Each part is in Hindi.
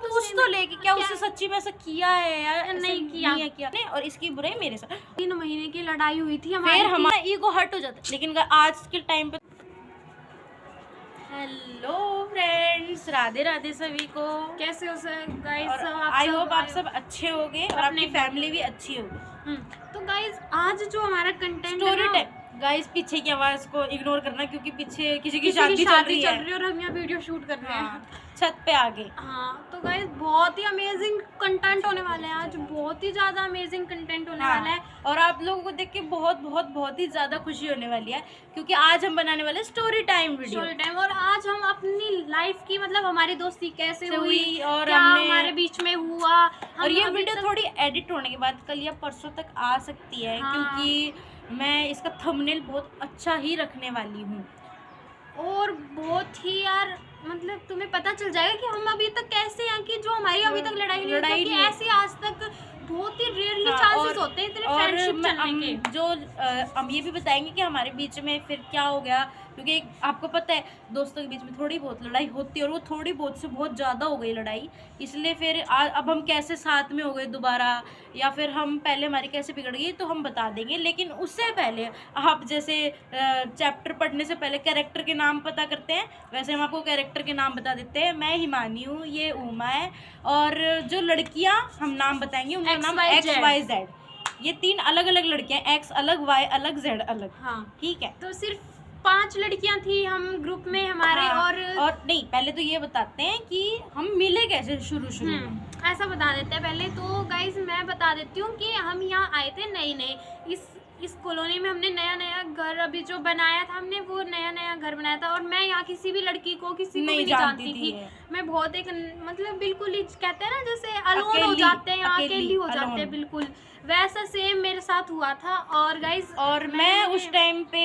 पूछ तो ले कि क्या उससे सच्ची में ऐसा किया है या नहीं किया नहीं, और इसकी बुराई मेरे साथ। 3 महीने की लड़ाई हुई थी हमारी, फिर हमारा ईगो हर्ट हो जाता है। लेकिन आज के टाइम पे हेलो फ्रेंड्स, राधे राधे सभी को। कैसे हो सर गाइस? आई होप आप सब अच्छे होंगे और आपकी फैमिली भी अच्छी होगी। तो गाइस आज जो हमारा कंटेंट स्टोरी टाइम, गाइस पीछे की आवाज को इग्नोर करना क्योंकि पीछे किसी की शादी चल रही है और हम यहाँ वीडियो शूट कर रहे हैं छत पे आगे। हाँ तो गाइस बहुत ही अमेजिंग कंटेंट होने वाला है आज, बहुत ही ज़्यादा अमेजिंग कंटेंट होने वाला है और आप लोगों को देख के बहुत ही ज़्यादा खुशी होने वाली है क्योंकि आज हम बनाने वाले story time video. Story time, और आज हम अपनी लाइफ की मतलब हमारी दोस्ती कैसे हुई और क्या हमारे बीच में हुआ। और ये वीडियो थोड़ी एडिट होने के बाद कल या परसों तक आ सकती है क्योंकि मैं इसका थंबनेल बहुत अच्छा ही रखने वाली हूँ और बहुत ही यार मतलब तुम्हें पता चल जाएगा कि हम अभी तक कैसे हैं, कि जो हमारी अभी तक लड़ाई नहीं ऐसे आज तक बहुत ही रेयरली चांसेस होते हैं इतने फ्रेंडशिप चलने के। जो हम ये भी बताएंगे कि हमारे बीच में फिर क्या हो गया, क्योंकि आपको पता है दोस्तों के बीच में थोड़ी बहुत लड़ाई होती है और वो थोड़ी बहुत से बहुत ज़्यादा हो गई लड़ाई, इसलिए फिर अब हम कैसे साथ में हो गए दोबारा या फिर हम पहले हमारी कैसे बिगड़ गई तो हम बता देंगे। लेकिन उससे पहले आप जैसे चैप्टर पढ़ने से पहले कैरेक्टर के नाम पता करते हैं, वैसे हम आपको कैरेक्टर के नाम बता देते हैं। मैं हिमानी हूँ, ये उमा है, और जो लड़कियाँ हम नाम बताएंगे उनका नाम XYZ। ये 3 अलग अलग लड़कियाँ, X अलग, Y अलग, Z अलग। हाँ ठीक है, तो सिर्फ 5 लड़कियां थी हम ग्रुप में हमारे। और नहीं, पहले तो ये बताते हैं कि हम मिले कैसे शुरू में, ऐसा बता देते हैं पहले। तो गाइज मैं बता देती हूँ कि हम यहाँ आए थे नए इस कॉलोनी में। हमने नया घर अभी जो बनाया था, हमने वो नया घर बनाया था और मैं यहाँ किसी भी लड़की को किसी को भी नहीं जानती थी। मैं बहुत एक मतलब बिल्कुल ही कहते हैं ना जैसे अलोन हो जाते हैं, अकेली हो जाते हैं, बिल्कुल वैसा सेम मेरे साथ हुआ था। और गाइज और मैं उस टाइम पे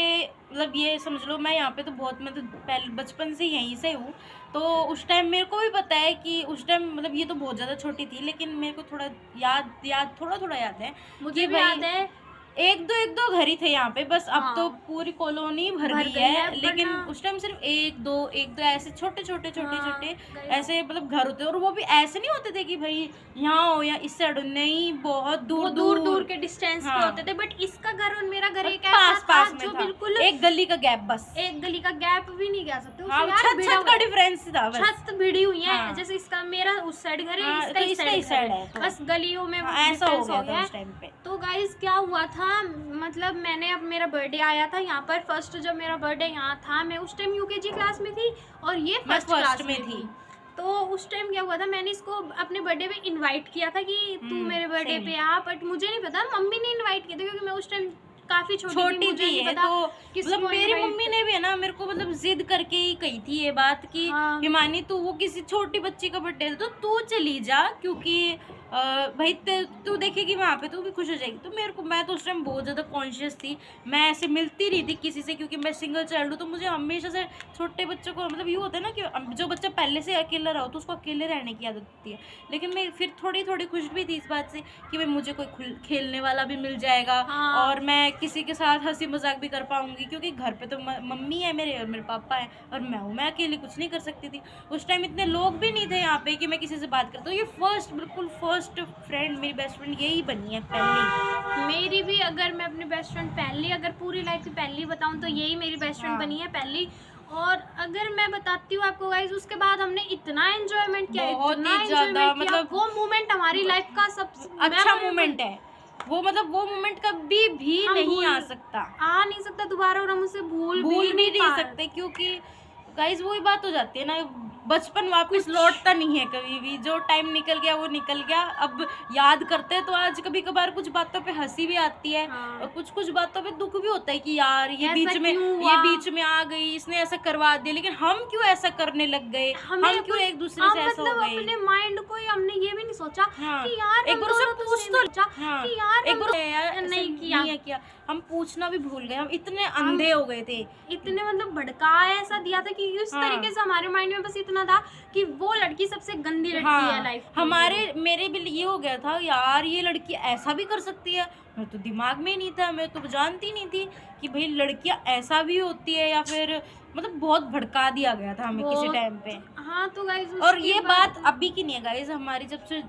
मतलब ये समझ लो मैं यहाँ पे तो बहुत मतलब पहले बचपन से यहीं से हूँ, तो उस टाइम मेरे को भी पता है कि उस टाइम मतलब ये तो बहुत ज़्यादा छोटी थी लेकिन मेरे को थोड़ा याद थोड़ा याद है। मुझे भी याद है एक दो घर ही थे यहाँ पे बस। अब तो पूरी कॉलोनी भर गई है, लेकिन उस टाइम सिर्फ एक दो ऐसे छोटे ऐसे मतलब घर होते, और वो भी ऐसे नहीं होते थे कि भाई यहाँ हो या इस साइड, नहीं बहुत दूर के डिस्टेंस पे होते थे। बट इसका घर और मेरा घर एक पास में था, बिल्कुल एक गली का गैप, बस एक गली का गैप भी नहीं कह सकते, छत का डिफरेंस था, छत भिड़ी हुई है। जैसे इसका मेरा उस साइड घर है, इसका इस साइड है, बस गलियों में ऐसा हो गया उस टाइम पे। तो गाइस क्या हुआ था, मतलब मैंने अब मेरा बर्थडे आया था यहाँ पर फर्स्ट, जब मेरा बर्थडे यहाँ था मैं उस टाइम यूकेजी क्लास में थी और ये फर्स्ट क्लास में थी। तो उस टाइम क्या हुआ था, मैंने इसको अपने बर्थडे पे इनवाइट किया था कि तू मेरे बर्थडे पे आ, बट मुझे नहीं पता, मम्मी ने इनवाइट किया था क्योंकि मैं उस टाइम काफी छोटी थी है। तो मतलब मेरी मम्मी ने भी है ना मेरे को मतलब जिद करके ही कही थी ये बात कि हिमानी तू वो किसी छोटी बच्ची का बर्थडे है तो तू चली जा, क्योंकि भाई तू देखेगी वहाँ पे तू भी खुश हो जाएगी। तो मैं तो उस टाइम बहुत ज़्यादा कॉन्शियस थी, मैं ऐसे मिलती रही थी किसी से, क्योंकि मैं सिंगल चाइल्ड हूँ। तो मुझे हमेशा से छोटे बच्चों को मतलब ये होता है ना कि जो बच्चा पहले से अकेला रहा हो तो उसको अकेले रहने की आदत होती है। लेकिन मैं फिर थोड़ी खुश भी थी इस बात से कि भाई मुझे कोई खेलने वाला भी मिल जाएगा और मैं किसी के साथ हंसी मजाक भी कर पाऊंगी, क्योंकि घर पे तो मम्मी है मेरे और मेरे पापा है और मैं अकेली कुछ नहीं कर सकती थी। उस टाइम इतने लोग भी नहीं थे यहाँ पे कि मैं किसी से बात करता हूँ। ये बिल्कुल फर्स्ट फ्रेंड, मेरी बेस्ट फ्रेंड यही बनी है पहली। मेरी भी अगर मैं अपनी बेस्ट फ्रेंड पहली अगर पूरी लाइफ की पहली बताऊँ तो यही मेरी बेस्ट फ्रेंड बनी है पहली। और अगर मैं बताती हूँ आपको गाइस, उसके बाद हमने इतना एंजॉयमेंट किया, बहुत ही ज्यादा, मतलब वो मोमेंट हमारी लाइफ का सबसे अच्छा मोमेंट है। वो मतलब वो मोमेंट कभी भी नहीं आ सकता दोबारा, और हम उसे भूल भी नहीं सकते, क्योंकि गाइस वही बात हो जाती है ना, बचपन वापस लौटता नहीं है कभी भी। जो टाइम निकल गया वो निकल गया। अब याद करते हैं तो आज कभी कभार कुछ बातों पे हंसी भी आती है और कुछ बातों पे दुख भी होता है कि यार ये बीच में आ गई, इसने ऐसा करवा दिया, लेकिन हम क्यों ऐसा करने लग गए, हम क्यों एक दूसरे से ऐसा हो गए। अपने माइंड को हमने ये भी नहीं सोचा कि यार एक बार उसे पूछ तो कि यार एक बार नहीं किया, हम पूछना भी भूल गए, हम इतने अंधे हो गए थे, इतने मतलब भड़का ऐसा दिया था कि इस तरीके से हमारे माइंड में बस इतना था कि वो लड़की सबसे गंदी लड़की है लाइफ। मेरे भी ये हो गया था यार ये लड़की ऐसा भी कर सकती है, मेरे तो दिमाग में ही नहीं था, मैं तो जानती नहीं थी कि भाई लड़कियां ऐसा भी होती है, या फिर मतलब बहुत भड़का दिया गया था हमें किसी बहुत- टाइम पे। हाँ तो गाइज और ये बात अभी की नहीं है गाइज, हमारी जब से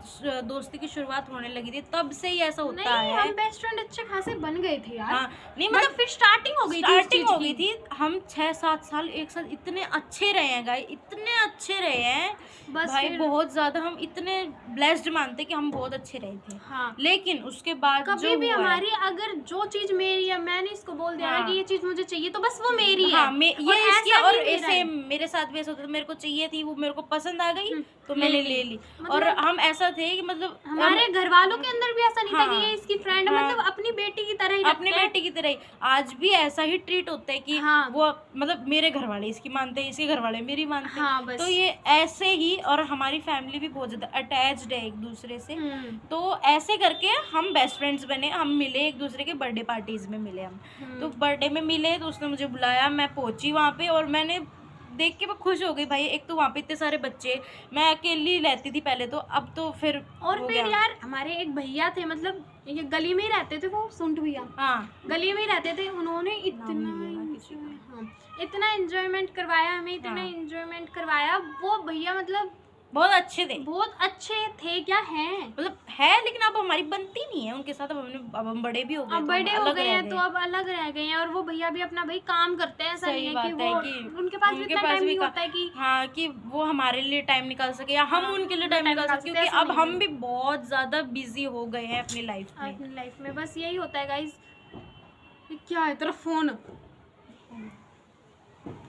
दोस्ती की शुरुआत होने लगी थी तब से ही ऐसा होता नहीं, है। हम बेस्ट फ्रेंड अच्छे खासे बन गए थे यार। हाँ नहीं मतलब मतलब फिर स्टार्टिंग हो गई थी इस स्टार्टिंग चीज़ हो की। गई थी, हम 6-7 साल एक साथ इतने अच्छे रहे हैं गाइस, इतने अच्छे रहे हैं बस भाई, फिर- बहुत ज्यादा हम इतने ब्लेस्ड मानते कि हम बहुत अच्छे रहे थे। हाँ लेकिन उसके बाद कभी जो भी हुआ है- हमारी अगर जो चीज मेरी है, मैंने इसको बोल दिया ना हाँ। कि ये चीज मुझे चाहिए, तो बस वो मेरी है। हाँ ये इसकी, ऐसा और भी मेरा ऐसे है। मेरे साथ भी ऐसा होता था, मेरे को चाहिए थी, वो मेरे को पसंद आ गई तो ले मैंने ली। ले ली। मतलब और हम ऐसा थे कि मतलब हमारे घर वालों के अंदर भी ऐसा नहीं था हाँ। कि ये इसकी फ्रेंड, हाँ। मतलब अपनी बेटी की तरह ही अपनी रखते हैं। बेटी की तरह ही आज भी ऐसा ही ट्रीट होता है कि हाँ। वो मतलब मेरे घर वाले इसकी मानते हैं, इसके घर वाले मेरी मानते हैं। हाँ, बस। तो ये ऐसे ही, और हमारी फैमिली भी बहुत ज़्यादा अटैच्ड है एक दूसरे से। तो ऐसे करके हम बेस्ट फ्रेंड्स बने, हम मिले एक दूसरे के बर्थडे पार्टीज में मिले हम। तो बर्थडे में मिले तो उसने मुझे बुलाया, मैं पहुंची वहाँ पे, और मैंने देख के मैं खुश हो गई भाई। एक तो वहाँ पे इतने सारे बच्चे, मैं अकेली रहती थी पहले तो, अब तो फिर और हो फिर गया। यार हमारे एक भैया थे, मतलब ये गली में ही रहते थे, वो सुंठ भैया, हाँ गली में ही रहते थे। उन्होंने इतना एंजॉयमेंट करवाया हमें, इतना हाँ। एंजॉयमेंट करवाया। वो भैया मतलब बहुत अच्छे थे, बहुत अच्छे थे, क्या हैं। मतलब है, लेकिन अब हमारी बनती नहीं है उनके साथ। अब हम बड़े भी हो गए, अब तो बड़े हम हो अलग गए रह हैं तो अब अलग रह गए हैं। और वो भैया भी अपना भाई काम करते हैं, ऐसा सही नहीं है बात कि है वो कि उनके पास भी इतना टाइम नहीं होता है कि हाँ कि वो हमारे लिए टाइम निकाल सके, या हम हाँ, उनके लिए उनका टाइम time निकाल निकाल सके, सकते, क्योंकि ऐसा अब नहीं हम है। भी बहुत ज्यादा बिजी हो गए हैं अपनी लाइफ में। अपनी लाइफ में बस यही होता है गाइस। क्या है तेरा फोन?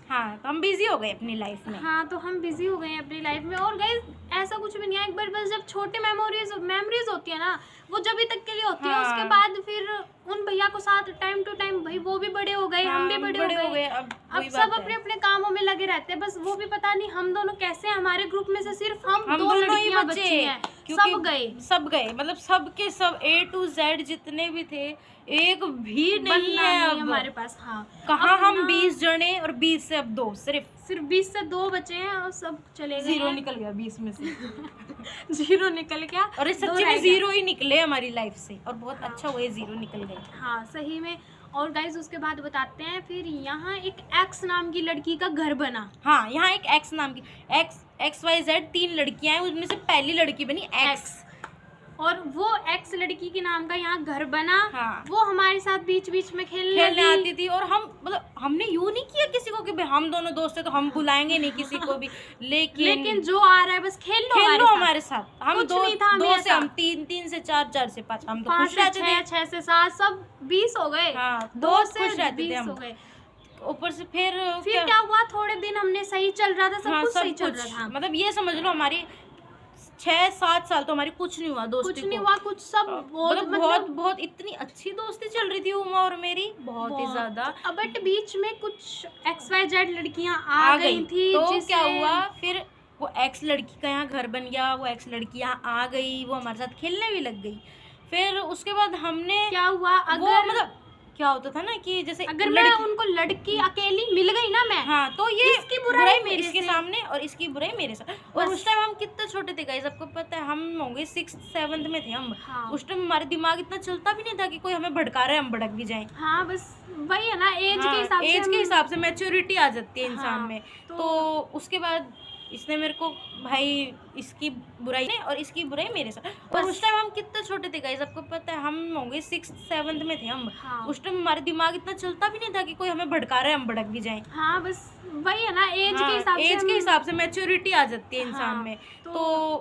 हाँ तो हम बिजी हो गए अपनी लाइफ में। हाँ तो हम बिजी हो गए हैं अपनी लाइफ में। और गाइस ऐसा कुछ भी नहीं है, एक बार बस जब छोटे मेमोरीज होती है ना, वो जब तक के लिए होती है। हाँ। उसके बाद फिर उन भैया को साथ टाइम टू टाइम, भाई वो भी बड़े हो गए, हाँ, हम भी बड़े हो गए। अब अब वही सब बात अपने है। अपने कामों में लगे रहते हैं। बस वो भी पता नहीं हम दोनों कैसे, हमारे ग्रुप में से सिर्फ हम दो दोनों ही लड़कियां बचे, बची हैं, क्योंकि सब गए। मतलब सब के सब A to Z जितने भी थे, एक भी नहीं बंदा है नहीं अब हमारे पास। हाँ कहाँ अब हम ना 20 जने, और 20 से अब 2, सिर्फ 20 से 2 बचे हैं और सब चले गए 0 हैं। निकल गया 20 में से। 0 निकल गया, और इस 2 सच्ची रह में गया। 0 ही निकले हमारी लाइफ से, और बहुत अच्छा हुआ 0 निकल गए। हाँ सही में। और गाइज उसके बाद बताते हैं, फिर यहाँ एक एक्स नाम की लड़की का घर बना। हाँ यहाँ एक एक्स नाम की XYZ 3 लड़कियां हैं, उनमें से पहली लड़की बनी एक्स। और वो एक्स लड़की के नाम का यहाँ घर बना। हाँ। वो हमारे साथ बीच बीच में खेलने खेलने आती थी, और हम मतलब हमने यूँ नहीं किया किसी को कि भाई हम दोनों दोस्त हैं तो हम बुलाएंगे नहीं किसी को भी, लेकिन जो आ रहा है बस खेल लो खेल लो साथ। हमारे साथ। हम कुछ दो नहीं था हमें दो से ऐसा। हम 3 से 4, 4 से 5, हम तो 5 खुश से रहते 6, थे। 6 से 7, सब 20 हो गए। हाँ, 2 बहुत से खुश रहते थे 20 हम। हो गए। ऊपर से फिर क्या हुआ, थोड़े दिन हमने सही चल रहा था, सब हाँ, कुछ सब सही चल कुछ, रहा था। मतलब ये समझ लो हमारी 6-7 साल तो हमारी कुछ नहीं हुआ दोस्ती कुछ नहीं को। हुआ, कुछ सब बहुत बहुत इतनी अच्छी दोस्ती चल रही थी उमा और मेरी, बहुत ही ज्यादा। बट बीच में कुछ XYZ लड़कियां आ गई थी। तो क्या हुआ फिर, वो एक्स लड़की का यहाँ घर बन गया, वो एक्स लड़की यहाँ आ गई, वो हमारे साथ खेलने भी लग गई। फिर उसके बाद हमने क्या हुआ, वो अगर मतलब क्या होता था ना कि जैसे अगर मैं उनको लड़की अकेली मिल गई ना, मैं हाँ तो ये इसकी बुराई मेरे इसके से। सामने और इसकी बुराई मेरे साथ। और उस टाइम हम कितने छोटे थे गाइस, आपको पता है हम होंगे 6th 7th में थे हम। हाँ। उस टाइम हमारे दिमाग इतना चलता भी नहीं था कि कोई हमें भड़का रहा है हम भड़क भी जाएं। हाँ बस वही है ना, एज हाँ, के हिसाब से एज के हिसाब से मैच्योरिटी आ जाती है इंसान हाँ, में। तो उसके बाद इसने मेरे को भाई इसकी बुराई ने और इसकी बुराई मेरे साथ। और उस टाइम हम कितने छोटे थे गाइस, आपको पता है हम होंगे 6th 7th में थे हम। हाँ। उस टाइम हमारे दिमाग इतना चलता भी नहीं था कि कोई हमें भड़का रहा है हम भड़क भी जाएं। हाँ बस वही है ना, एज के हिसाब से एज के हिसाब से मैच्योरिटी आ जाती है इंसान हाँ, में। तो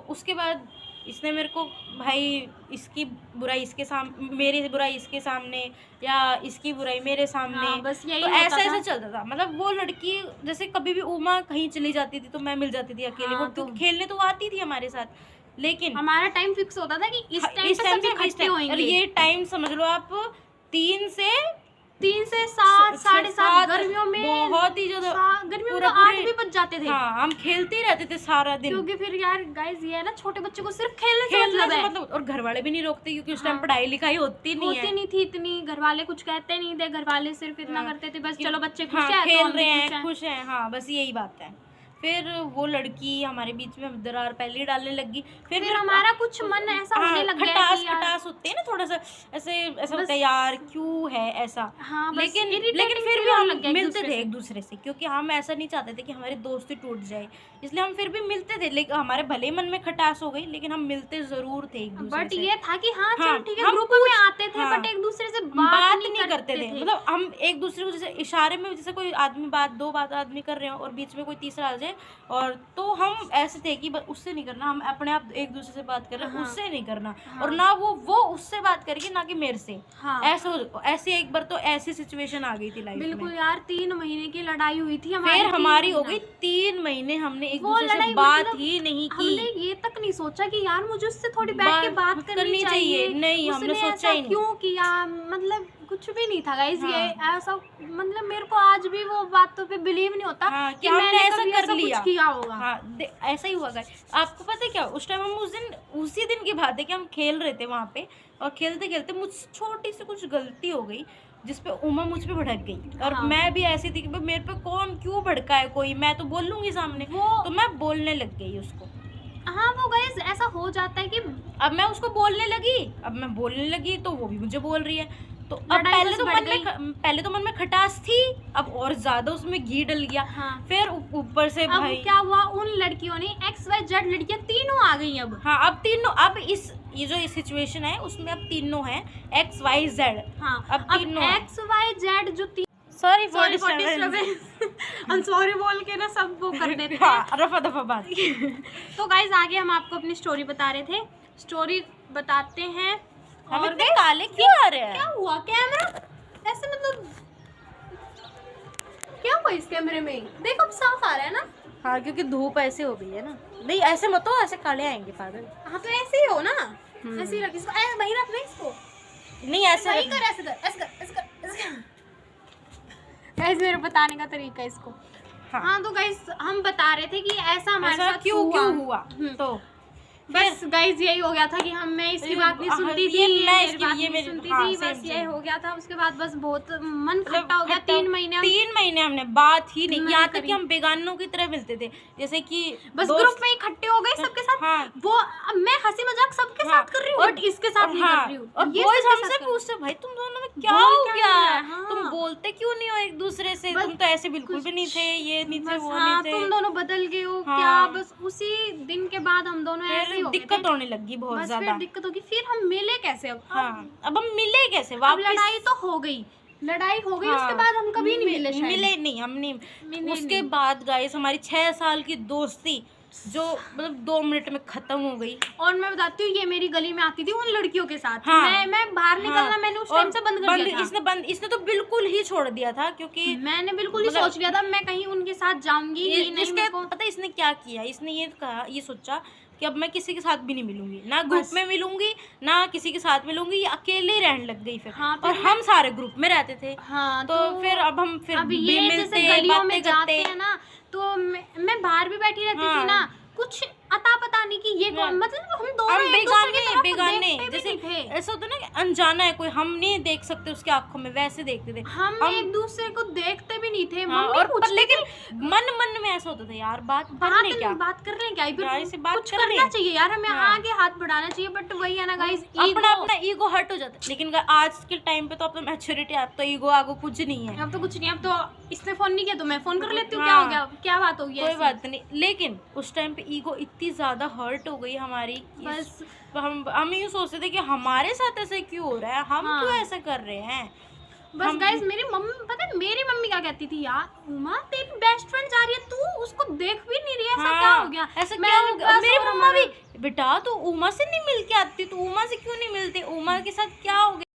उसके बाद इसने मेरे को भाई इसकी बुराई इसके सामने, मेरी बुराई इसके सामने, या इसकी बुराई मेरे सामने। हाँ, बस यही तो होता ऐसा था। ऐसा चलता था। मतलब वो लड़की जैसे कभी भी उमा कहीं चली जाती थी तो मैं मिल जाती थी अकेले। हाँ, वो तो खेलने तो आती थी हमारे साथ, लेकिन हमारा टाइम फिक्स होता था कि इस टाइम इस पे टाइम सब से इकट्ठे और होंगे। ये टाइम समझ लो आप 3 से 7 साढ़े 7 गर्मियों में, बहुत ही ज्यादा गर्मियों में तो 8 भी बज जाते थे। हाँ हम खेलते ही रहते थे सारा दिन। क्योंकि फिर यार गाइस ये है ना, छोटे बच्चे को सिर्फ खेलने से खेलने मतलब से है। मतलब, और घर वाले भी नहीं रोकते क्योंकि उस टाइम हाँ। पढ़ाई लिखाई होती नहीं है। होती नहीं थी इतनी, घर वाले कुछ कहते नहीं थे, घर वाले सिर्फ इतना करते थे बस चलो बच्चे खुश हाँ, हैं तो खेल हम भी रहे खुश हैं, हैं। खुश हैं, हाँ बस यही बात है। फिर वो लड़की हमारे बीच में दरार पहले ही डालने लगी। फिर हमारा कुछ मन ऐसा होने लग गया खटास कि यार खटास होते हैं ना, थोड़ा सा ऐसे ऐसा होता है यार क्यों है ऐसा। हाँ, बस लेकिन irritating फिर feel भी होने हम लग गया मिलते थे एक दूसरे से, क्योंकि हम ऐसा नहीं चाहते थे कि हमारी दोस्ती टूट जाए, इसलिए हम फिर भी मिलते थे। लेकिन हमारे भले ही मन में खटास हो गई, लेकिन हम मिलते जरूर थे एक दूसरे बट से। ये था कि हाँ हाँ, चल ठीक है, हम ग्रुप में आते थे हाँ, बट एक दूसरे से बात नहीं करते थे। मतलब हम एक दूसरे को जैसे इशारे में, जैसे कोई आदमी दो बात आदमी कर रहे हो और बीच में कोई तीसरा आ जाए, और तो हम ऐसे थे कि उससे नहीं करना, हम अपने आप एक दूसरे से बात कर रहे हैं, उससे नहीं करना। और ना वो उससे बात करेगी, ना कि मेरे से। ऐसे एक बार तो ऐसी सिचुएशन आ गई थी लाइफ में। बिल्कुल यार, 3 महीने की लड़ाई हुई थी हमारी। फिर हमारी हो गई 3 महीने, हमने एक दूसरे से बात ही नहीं की। हमने ये तक नहीं सोचा कि यार मुझे उससे थोड़ी बैठ के बात करनी चाहिए। नहीं, हमने सोचा ही नहीं। क्यों किया, मतलब कुछ भी नहीं था गाइस। ये ऐसा, मतलब मेरे को आज भी वो बातों पे बिलीव नहीं होता कि मैंने ऐसा कर लिया, कुछ किया होगा। ऐसा ही हुआ गाइस। आपको पता है क्या, उस टाइम हम उसी दिन की बात है कि हम खेल रहे थे वहाँ पे, और खेलते खेलते मुझसे छोटी सी कुछ गलती हो गई, जिसपे उमा मुझ पे भड़क गई। और मैं भी ऐसी थी कि मेरे पे कौन क्यों भड़का है कोई, मैं तो बोल लूंगी सामने। तो मैं बोलने लग गई उसको। हाँ, वो गाइस ऐसा हो जाता है कि अब मैं उसको बोलने लगी, तो वो भी मुझे बोल रही है। तो अब पहले तो मन में खटास थी, अब और ज्यादा उसमें घी डल गया। फिर ऊपर से अब भाई क्या हुआ, उन लड़कियों ने XYZ लड़कियां तीनों आ गई अब। हाँ, अब तीनों, अब ये जो सिचुएशन है उसमें अब तीनों हैं XYZ। हाँ, अब तीनों XYZ जो सॉरी 47 हम सॉरी बोल के ना सब वो कर देते हैं। हाँ, रफा दफा बात। तो गाइस आगे हम आपको अपनी स्टोरी बता रहे थे, स्टोरी बताते हैं। और इतने काले क्यों आ रहे हैं? क्या हुआ, कैमरा ऐसे मतलब क्या हुआ इस कैमरे में? देखो अब साफ आ रहा है ना। हाँ, क्योंकि धूप ऐसे हो गई है ना। नहीं ऐसे मत हो, ऐसे काले आएंगे पागल। हाँ तो ऐसे ही हो ना, ऐसे ही रख इसको, वही रख दे इसको। नहीं ऐसे वही कर, ऐसे कर, ऐसे कर, ऐसे कर, ऐसे कर। गाइस मेरे बताने का तरीका इसको। हाँ तो गाइस हम बता रहे थे कि ऐसा हमारे साथ क्यों हुआ। तो बस गाइस यही हो गया था कि मैं इसकी बात नहीं सुनती थी, मेरी बात नहीं सुनती थी, बस ये हो गया था। उसके बाद बस बहुत मन खट्टा हो गया। 3 महीने हमने बात ही नहीं, यहाँ तक कि हम बेगानों की तरह मिलते थे, जैसे कि बस ग्रुप में इकट्ठे हो गए सबके साथ। वो मैं हंसी मजाक सबके साथ कर रही हूँ, बट इसके साथ नहीं कर रही हूँ। और बॉयज हमसे पूछते भाई तुम दोनों में क्या हो गया, तुम बोलते क्यों नहीं हो एक दूसरे से, तुम तो ऐसे बिल्कुल भी नहीं थे, ये नहीं थे, वो नहीं थे, तुम दोनों बदल गए हो क्या। बस उसी दिन के बाद हम दोनों ऐसे दिक्कत होने लगी बहुत ज्यादा। फिर दिक्कत होगी, फिर हम मिले कैसे अब? अब हम मिले कैसे वापस? लड़ाई तो हो गई, उसके बाद हम कभी नहीं मिले नहीं, हम नहीं। उसके बाद गाइस हमारी 6 साल की दोस्ती जो मतलब 2 मिनट में खत्म हो गई। और मैं बताती हूँ, ये मेरी गली में आती थी उन लड़कियों के साथ। मैं बाहर निकलना मैंने उस टाइम से बंद कर दिया था। इसने तो बिल्कुल ही छोड़ दिया था, क्योंकि मैंने बिल्कुल ही सोच लिया था मैं कहीं उनके साथ जाऊंगी नहीं। पता है इसने क्या किया, इसने ये सोचा कि अब मैं किसी के साथ भी नहीं मिलूंगी, ना ग्रुप में मिलूंगी, ना किसी के साथ मिलूंगी, ये अकेले ही रहने लग गई फिर। और हम सारे ग्रुप में रहते थे। तो फिर अब हम फिर भी मिलते, गलियों में जाते हैं ना, तो मैं बाहर भी बैठी रहती थी ना, कुछ अता पता नहीं कि ये मतलब हम दोनों बेगाने जैसे ऐसा होता ना कि अनजाना है कोई, हम नहीं देख सकते उसके आंखों में, वैसे देखते थे हम एक दूसरे को देखते भी नहीं थे। और लेकिन मन में ऐसा होता था यार बात कर रहे हैं क्या, कुछ करना चाहिए यार, हमें आगे हाथ बढ़ाना चाहिए। बट वही है ना गाइस, अपना ईगो हर्ट हो जाता है। लेकिन आज के टाइम पे तो अब तो मैच्योरिटी, अब तो ईगो आगो कुछ नहीं है, अब तो कुछ नहीं। अब तो इसने फोन नहीं किया तो मैं फोन कर लेती हूँ, क्या हो गया, क्या बात होगी, कोई बात नहीं। लेकिन उस टाइम पे ईगो इतनी ज्यादा हर्ट हो गई हमारी, बस हम यूँ सोचते थे कि हमारे साथ ऐसे क्यों हो रहा है, हम क्यों ऐसा कर रहे हैं। बस गाइस मेरी मम्मी, पता है मेरी मम्मी क्या कहती थी, यार उमा तेरी बेस्ट फ्रेंड जा रही है, तू उसको देख भी नहीं रही है, ऐसा क्या हो गया, ऐसा क्या हो गया। मेरी मम्मा भी, बेटा तू उमा से नहीं मिल के आती, तू उमा से क्यों नहीं मिलती, उमा के साथ क्या हो गया।